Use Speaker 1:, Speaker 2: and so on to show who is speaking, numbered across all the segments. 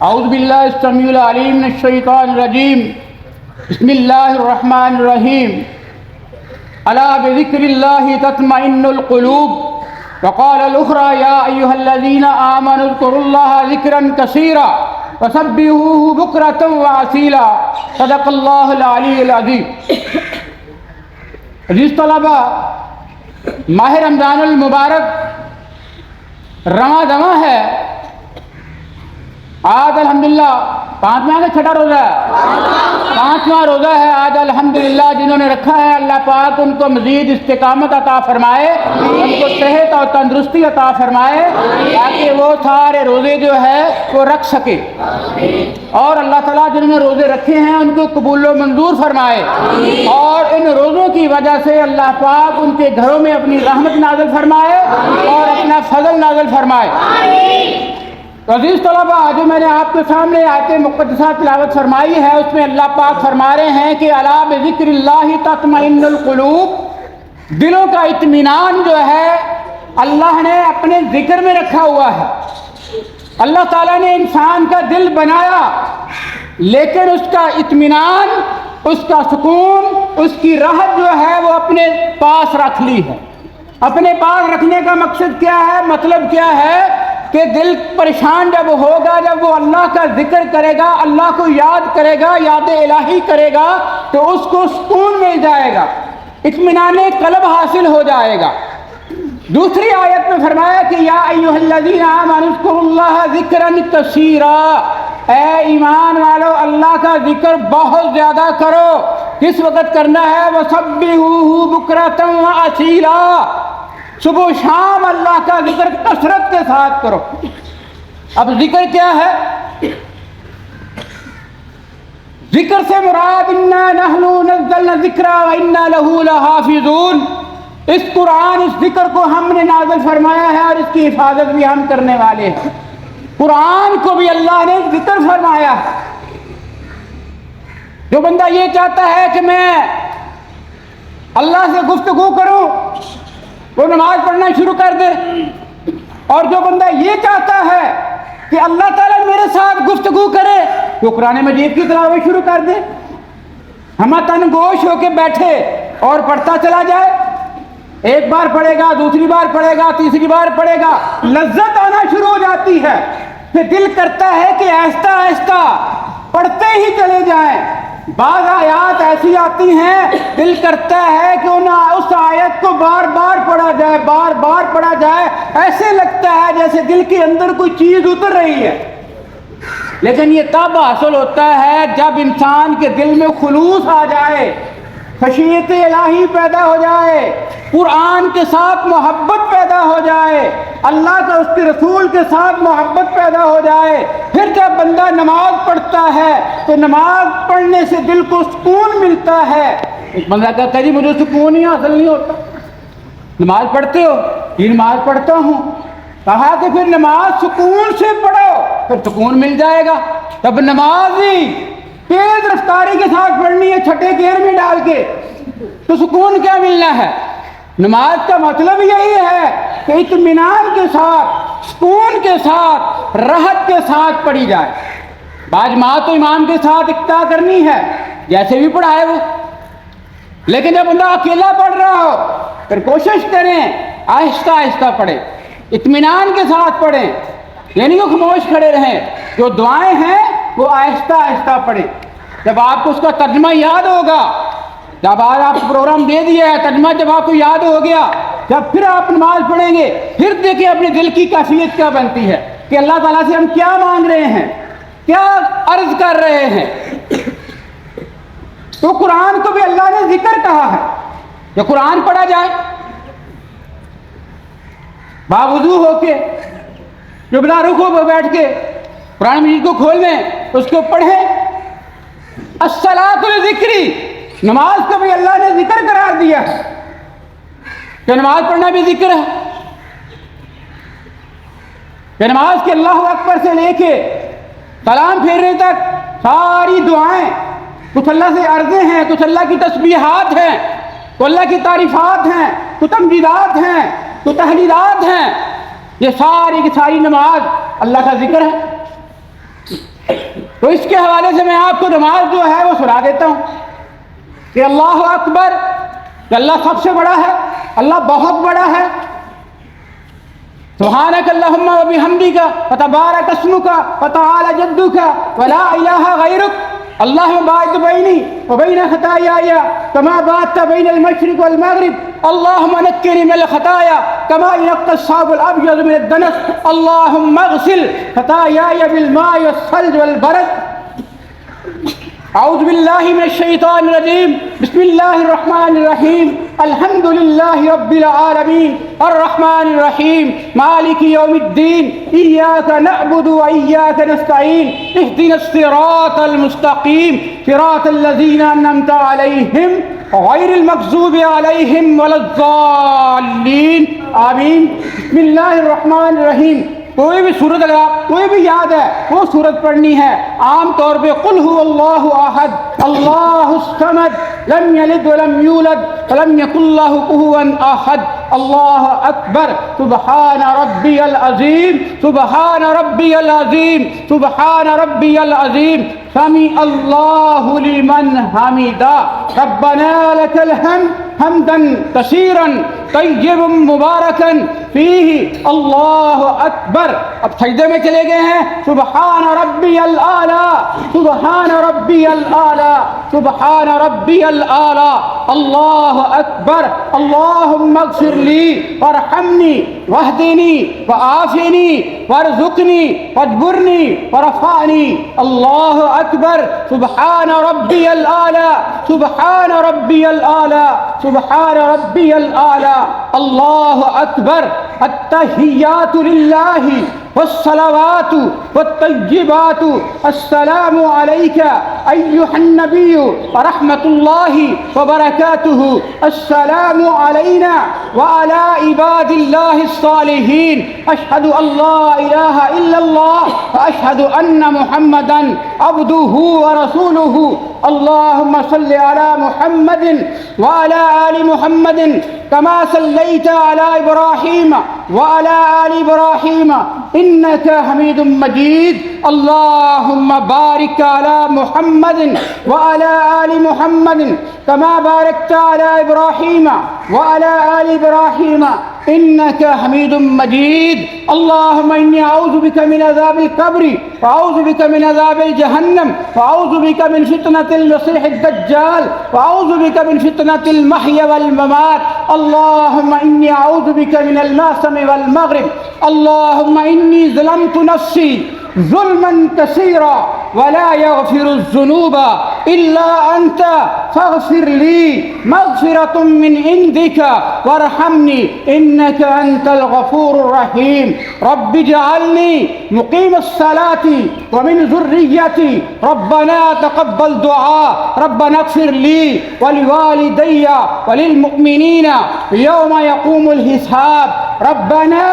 Speaker 1: اعوذ باللہ السمیع العلیم من الشیطان الرجیم بسم اللہ الرحمن الرحیم الا بذکر اللہ تطمئن القلوب وقال الاخرى یا ایھا الذین آمنوا اذکروا اللہ ذکرا کثیرا وسبحوہ بکرۃ وأصیلا صدق اللہ العلی العظیم۔ عزیز طلبہ، ماہ رمضان المبارک رواں دواں ہے۔ آج الحمدللہ پانچواں کا چھٹا روزہ ہے، پانچواں روزہ ہے آج الحمدللہ۔ جنہوں نے رکھا ہے اللہ پاک ان کو مزید استقامت عطا فرمائے، ان کو صحت اور تندرستی عطا فرمائے تاکہ وہ سارے روزے جو ہے وہ رکھ سکے، اور اللہ تعالیٰ جنہوں نے روزے رکھے ہیں ان کو قبول و منظور فرمائے، اور ان روزوں کی وجہ سے اللہ پاک ان کے گھروں میں اپنی رحمت نازل فرمائے اور اپنا فضل نازل فرمائے۔ عزیز طلبہ، جو میں نے آپ کے سامنے آیت مقدسہ تلاوت فرمائی ہے اس میں اللہ پاک فرما رہے ہیں کہ الا بذکر اللہ تطمئن القلوب، دلوں کا اطمینان جو ہے اللہ نے اپنے ذکر میں رکھا ہوا ہے۔ اللہ تعالیٰ نے انسان کا دل بنایا، لیکن اس کا اطمینان، اس کا سکون، اس کی راحت جو ہے وہ اپنے پاس رکھ لی ہے۔ اپنے پاس رکھنے کا مقصد کیا ہے، مطلب کیا ہے کہ دل پریشان جب ہوگا، جب وہ اللہ کا ذکر کرے گا، اللہ کو یاد کرے گا، یاد الہی کرے گا، تو اس کو سکون مل جائے گا، اطمینان قلب حاصل ہو جائے گا۔ دوسری آیت میں فرمایا کہ یا ایھا الذین آمنوا اذکروا اللہ ذکرا کثیرا، اے ایمان والو اللہ کا ذکر بہت زیادہ کرو۔ کس وقت کرنا ہے؟ وسبحوہ بکرۃ وأصیلا، صبح و شام اللہ کا ذکر کثرت کے ساتھ کرو۔ اب ذکر کیا ہے؟ ذکر سے مراد انا نحن نزلنا الذکر وانا لہ لحافظون، اس قرآن، اس ذکر کو ہم نے نازل فرمایا ہے اور اس کی حفاظت بھی ہم کرنے والے ہیں۔ قرآن کو بھی اللہ نے ذکر فرمایا ہے۔ جو بندہ یہ چاہتا ہے کہ میں اللہ سے گفتگو کروں، وہ نماز پڑھنا شروع کر دے، اور جو بندہ یہ چاہتا ہے کہ اللہ تعالیٰ میرے ساتھ گفتگو کرے، وہ قرآن مجید کی تلاوت شروع کر دے، ہم تن گوش ہو کے بیٹھے اور پڑھتا چلا جائے۔ ایک بار پڑھے گا، دوسری بار پڑھے گا، تیسری بار پڑھے گا، لذت آنا شروع ہو جاتی ہے، پھر دل کرتا ہے کہ آہستہ آہستہ پڑھتے ہی چلے جائیں۔ بعض آیات ایسی آتی ہیں دل کرتا ہے کہ اس آیت کو بار بار پڑھا جائے، بار بار پڑھا جائے، ایسے لگتا ہے جیسے دل کے اندر کوئی چیز اتر رہی ہے۔ لیکن یہ تب حاصل ہوتا ہے جب انسان کے دل میں خلوص آ جائے، خشیت الہی پیدا ہو جائے، قرآن کے ساتھ محبت پیدا ہو جائے، اللہ کا اس کے رسول کے ساتھ محبت پیدا ہو جائے۔ پھر جب بندہ نماز پڑھتا ہے تو نماز پڑھنے سے دل کو سکون ملتا ہے۔ ایک بندہ کہتا ہے جی مجھے سکون ہی حاصل نہیں ہوتا۔ نماز پڑھتے ہو؟ یہ نماز پڑھتا ہوں۔ کہا کہ پھر نماز سکون سے پڑھو، پھر سکون مل جائے گا۔ تب نماز ہی تیز رفتاری کے ساتھ پڑھنی ہے، چھٹے گیئر میں ڈال کے، تو سکون کیا ملنا ہے؟ نماز کا مطلب یہی ہے کہ اطمینان کے ساتھ، سکون کے ساتھ، راحت کے ساتھ پڑھی جائے۔ باجماعت تو امام کے ساتھ اقتدا کرنی ہے، جیسے بھی پڑھائے وہ، لیکن جب بندہ اکیلا پڑھ رہا ہو پھر کوشش کریں آہستہ آہستہ پڑھیں، اطمینان کے ساتھ پڑھیں، یعنی وہ خاموش کھڑے رہیں۔ جو دعائیں ہیں وہ آہستہ آہستہ پڑھیں۔ جب آپ کو اس کا ترجمہ یاد ہوگا، جب آج آپ کو پروگرام دے دیا ہے، ترجمہ جب آپ کو یاد ہو گیا، جب پھر آپ نماز پڑھیں گے، پھر دیکھیں اپنے دل کی کیفیت کیا بنتی ہے کہ اللہ تعالیٰ سے ہم کیا مانگ رہے ہیں، کیا عرض کر رہے ہیں۔ تو قرآن کو بھی اللہ نے ذکر کہا ہے، جو قرآن پڑھا جائے باوضو ہو کے، جو بلا رکوع پہ بیٹھ کے قرآن مجید کو کھول لیں، اس کو پڑھیں۔ الصلاۃ لذکری، نماز کو بھی اللہ نے ذکر قرار دیا ہے کہ نماز پڑھنا بھی ذکر ہے، کہ نماز کے اللہ اکبر سے لے کے سلام پھیرنے تک ساری دعائیں، کچھ اللہ سے عرضیں ہیں، کچھ اللہ کی تسبیحات ہیں، کچھ اللہ کی تعریفات ہیں، کچھ تمجیدات ہیں، کچھ تحلیلات ہیں، یہ ساری کی ساری نماز اللہ کا ذکر ہے۔ تو اس کے حوالے سے میں آپ کو نماز جو ہے وہ سنا دیتا ہوں کہ اللہ اکبر، کہ اللہ سب سے بڑا ہے، اللہ بہت بڑا ہے. سبحانک اللہم و بحمدک فتبارک اسمک فتعالی جدک ولا الہ غیرک. اللہم باعث بینی وبین خطایای کما باعثت بین المشرق والمغرب. اللہم نقنی من الخطایا کما ینقی الثوب الابیض من الدنس. اللہم اغسل خطایای بالماء والثلج والبرد. اعوذ باللہ من الشیطان الرجیم. بسم اللہ الرحمن الرحیم. الحمد للہ رب العالمین الرحمن الرحیم مالک یوم الدین. ایاک نعبد و ایاک نستعین. اہدنا الصراط المستقیم صراط الذین انعمت علیہم غیر المغضوب علیہم ولا الضالین. آمین. بسم اللہ الرحمن الرحیم. کوئی بھی سورت اگر آپ کوئی بھی یاد ہے وہ سورت پڑھنی ہے. عام طور پہ قل هو اللہ احد اللہ الصمد لم یلد ولم یولد ولم یکن له کفوا احد. اللہ اکبر. سبحان ربی العظیم سبحان ربی العظیم سبحان ربی العظیم. سمع اللہ لمن حمدا. ربنا لك الحمد حمدا کثیرا طیبا مبارکا فیہ. اللہ اکبر. اب سجدے میں چلے گئے ہیں. سبحان ربی الاعلی سبحان ربی الاعلی سبحان ربی الاعلی. اللہ اکبر. اللہم اغفر لی وارحمنی واہدنی وعافنی وارزقنی واجبرنی ورفعنی. اللہ اکبر. سبحان ربی الاعلی سبحان ربی الاعلی سبحان ربی الاعلی. اللہ اکبر. التحیات للہ والصلوات والطیبات. السلام علیک ایھا النبی ورحمۃ اللہ وبرکاتہ. السلام علینا وعلی عباد اللہ الصالحین. اشہد ان لا الہ الا اللہ واشہد ان محمدا عبدہ ورسولہ. اللہم صل علی محمد وعلی آل محمد کما صلیت علی ابراہیم وعلی آل ابراہیم انک حمید مجید. اللہم بارک علی محمد وعلی آل محمد کما بارکت علی ابراہیم وعلی آل ابراہیم انک حمید مجید. اللہم انی اعوذ بک من عذاب القبر واعوذ بک من عذاب جہنم واعوذ بک من فتنۃ المسیح الدجال واعوذ بک من فتنۃ المحیا والممات. اللہم انی اعوذ بک من المأثم والمغرب. اللہم انی ظلمت نفسی ظلما کثیرا ولا یغفر الذنوب الا انت فاغفر لی مغفرۃ من عندک وارحمنی انک انت الغفور الرحیم. رب اجعلنی مقیم الصلاة ومن ذریتی ربنا تقبل دعاء. ربنا اغفر لی ولوالدی وللمؤمنین یوم یقوم الحساب. ربنا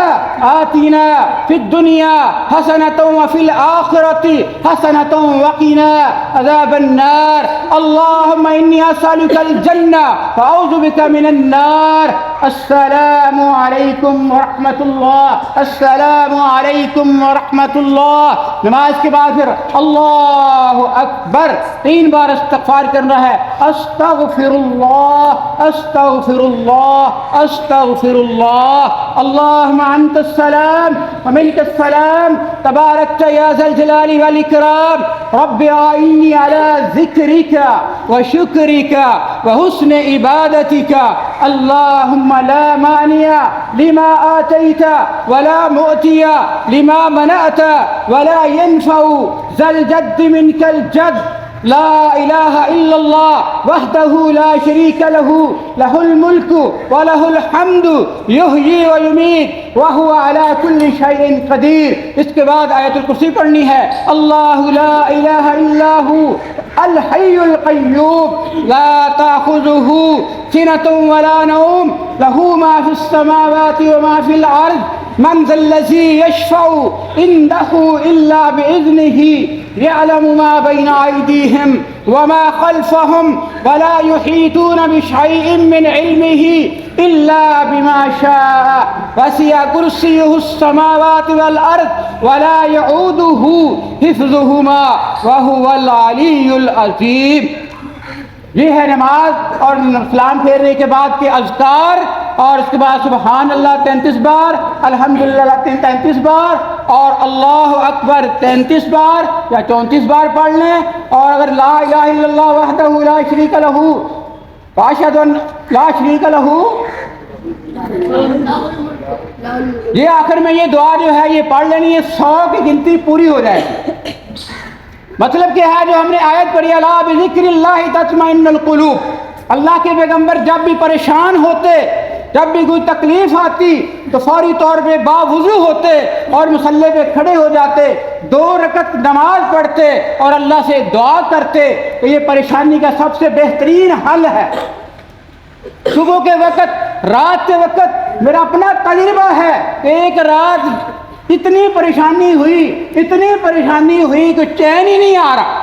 Speaker 1: آتنا فی الدنیا حسنۃ وفی الآخرۃ حسنۃ وقنا عذاب النار. اللہم انی اسألک الجنہ واعوذ بک من النار. السلام علیکم ورحمۃ اللہ. السلام علیکم ورحمۃ اللہ. نماز کے بعد پھر اللہ اکبر 3 بار استغفار کرنا ہے. استغفر اللہ استغفر اللہ استغفر اللہ. اللہم انت السلام ومنک السلام تبارکت یا ذا الجلال والاکرام. رب اعینی علی ذکرک وشکرک وحسن عبادتک. اللہم لا مانع لما آتیت ولا معطی لما منعت ولا ينفع ذا الجد منك الجد. لا الہ الا اللہ وحدہ لا شریک له له الملک وله الحمد یحیی ویمیت وهو علی کل شیء قدیر. اس کے بعد آیت الکرسی پڑھنی ہے. اللہ لا الہ الا هو الحی القیوم لا تأخذه سنة ولا نوم له ما في السماوات وما في الأرض من ذا الذي يشفع عنده إلا بإذنه يعلم ما بين أيديهم وما خلفهم ولا يحيطون بشيء من علمه إلا بما شاء وسع كرسيه السماوات والأرض ولا يعوده حفظهما وهو العلي العظيم. یہ ہے نماز اور سلام پھیرنے کے بعد کے اذکار، اور اس کے بعد سبحان اللہ 33 بار، الحمدللہ 33 بار، اور اللہ اکبر 33 بار یا 34 بار پڑھ لیں. اور اگر لا الہ الا اللہ وحدہ لا شریک لہ واشہد ان لا شریک لہ، یہ آخر میں یہ دعا جو ہے یہ پڑھ لینی ہے، 100 کی گنتی پوری ہو جائے گی. مطلب کیا ہے جو ہم نے آیت پڑھی الا بذکر اللہ تطمئن القلوب، اللہ کے پیغمبر جب بھی پریشان ہوتے، جب بھی کوئی تکلیف آتی تو فوری طور پہ باوضو ہوتے اور مصلی پہ کھڑے ہو جاتے، 2 رکعت نماز پڑھتے اور اللہ سے دعا کرتے. تو یہ پریشانی کا سب سے بہترین حل ہے. صبح کے وقت، رات کے وقت، میرا اپنا تجربہ ہے کہ ایک رات اتنی پریشانی ہوئی کہ چین ہی نہیں آ رہا.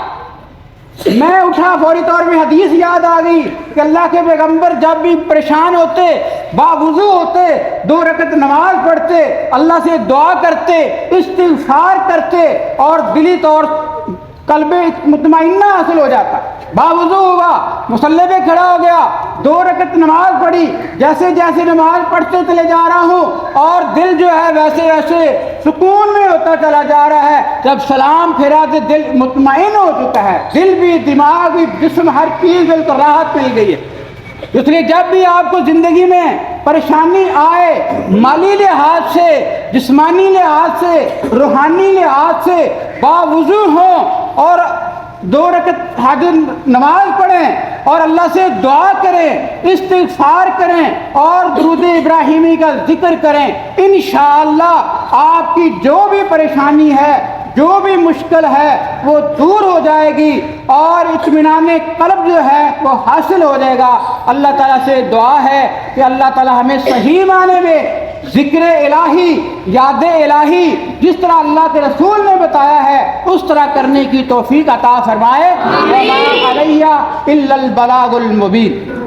Speaker 1: میں اٹھا، فوری طور پہ حدیث یاد آ گئی کہ اللہ کے پیغمبر جب بھی پریشان ہوتے باوضو ہوتے، 2 رکعت نماز پڑھتے، اللہ سے دعا کرتے، استغفار کرتے اور دلی طور قلب مطمئنہ حاصل ہو جاتا. باوضو ہوا، مصلی پہ کھڑا ہو گیا، 2 رکعت نماز پڑھی، جیسے جیسے نماز پڑھتے چلے جا رہا ہوں اور دل جو ہے ویسے ویسے سکون میں ہوتا چلا جا رہا ہے. جب سلام پھیرا تو دل مطمئن ہو چکا ہے، دل بھی، دماغ بھی، جسم، ہر چیز دل کو راحت مل گئی ہے. اس لیے جب بھی آپ کو زندگی میں پریشانی آئے، مالی لحاظ سے، جسمانی لحاظ سے، روحانی لحاظ سے، باوضو ہوں اور 2 رکعت حاجت نماز پڑھیں اور اللہ سے دعا کریں، استغفار کریں اور درود ابراہیمی کا ذکر کریں، انشاءاللہ آپ کی جو بھی پریشانی ہے، جو بھی مشکل ہے وہ دور ہو جائے گی اور اطمینان قلب جو ہے وہ حاصل ہو جائے گا. اللہ تعالیٰ سے دعا ہے کہ اللہ تعالیٰ ہمیں صحیح معنی میں ذکر الہی، یاد الہی جس طرح اللہ کے رسول نے بتایا ہے اس طرح کرنے کی توفیق عطا فرمائے. وما علیہ الا البلاغ المبین.